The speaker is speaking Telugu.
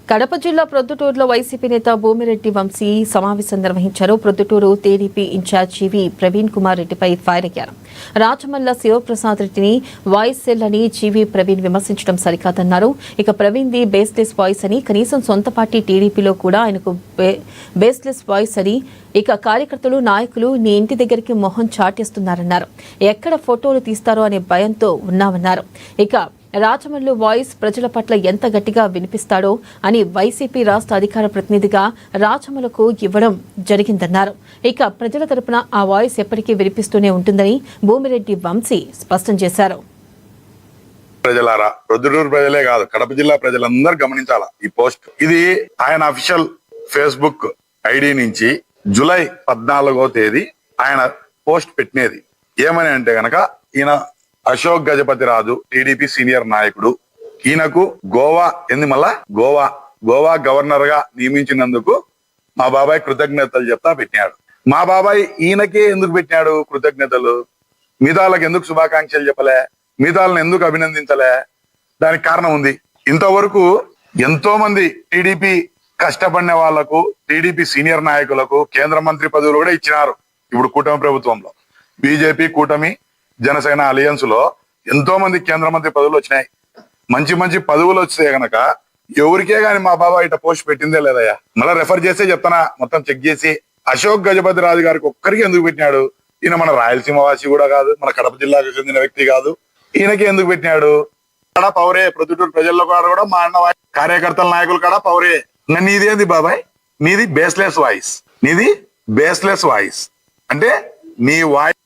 కడప జిల్లా ప్రొద్దుటూరులో వైసీపీ నేత భూమిరెడ్డి వంశీ సమావేశం నిర్వహించారు. Proddatur TDP incharge GV Praveen Kumar రెడ్డిపై ఫైర్ అయ్యారు. రాచమల్ల శివప్రసాద్ రెడ్డిని వాయిస్ సెల్ అని జీవీ ప్రవీణ్ విమర్శించడం సరికాదన్నారు. ఇక ప్రవీణ్ ది బేస్లెస్ వాయిస్ అని, కనీసం సొంత పార్టీ టీడీపీలో కూడా ఆయనకు బేస్లెస్ వాయిస్ అని, ఇక కార్యకర్తలు నాయకులు నీ ఇంటి దగ్గరికి మొహం చాటేస్తున్నారన్నారు. ఎక్కడ ఫోటోలు తీస్తారో అనే భయంతో ఉన్నామన్నారు. ఇక రాచమల్లు వాయిస్ ప్రజల పట్ల ఎంత గట్టిగా వినిపిస్తాడో అని వైసీపీ రాష్ట్ర అధికార ప్రతినిధిగా రాచమలకు ఇవ్వడం జరిగిందన్నారు. ఇక ప్రజల తరపున ఆ వాయిస్ ఎప్పటికీ వినిపిస్తూనే ఉంటుందని భూమిరెడ్డి వంశీ స్పష్టం చేశారు. ప్రజలారా, ప్రొద్దుటూరు ప్రజలే కాదు, కడప జిల్లా ప్రజలందరూ గమనించాలా ఈ పోస్ట్. ఇది ఆయన అఫీషియల్ ఫేస్బుక్ ఐడి నుంచి జూలై 14వ తేదీ ఆయన పోస్ట్ పెట్టినది. ఏమని అంటే గనక, ఈయన అశోక్ గజపతిరాజు టీడీపీ సీనియర్ నాయకుడు, ఈయనకు గోవా గవర్నర్ గా నియమించినందుకు మా బాబాయ్ కృతజ్ఞతలు చెప్తా పెట్టినాడు. మా బాబాయ్ ఈయనకే ఎందుకు పెట్టినాడు కృతజ్ఞతలు? మిగతాలకు ఎందుకు శుభాకాంక్షలు చెప్పలే? మిగతాలను ఎందుకు అభినందించలే? దానికి కారణం ఉంది. ఇంతవరకు ఎంతో మంది టీడీపీ కష్టపడిన వాళ్లకు, టీడీపీ సీనియర్ నాయకులకు కేంద్ర మంత్రి పదవులు కూడా ఇచ్చినారు. ఇప్పుడు కూటమి ప్రభుత్వంలో బీజేపీ కూటమి జనసేన అలయన్స్ లో ఎంతో మంది కేంద్ర మంత్రి పదవులు వచ్చినాయి. మంచి మంచి పదవులు వస్తే గనక ఎవరికే గాని మా బాబా ఇట పోస్ట్ పెట్టిందే లేదయ్యా. మళ్ళీ రెఫర్ చేస్తే చెప్తానా, మొత్తం చెక్ చేసి. అశోక్ గజపతి రాజు గారికి ఒక్కరికి ఎందుకు పెట్టినాడు? ఈయన మన రాయలసీమ వాసి కూడా కాదు, మన కడప జిల్లాకు చెందిన వ్యక్తి కాదు. ఈయనకి ఎందుకు పెట్టినాడు? కాడ పౌరే, ప్రొద్దుటూరు ప్రజల్లో కూడా మా అన్న కార్యకర్తల నాయకులు కాడ పౌరే. నీదేంది బాబాయ్? నీది బేస్లెస్ వాయిస్. నీది బేస్లెస్ వాయిస్ అంటే నీ వాయిస్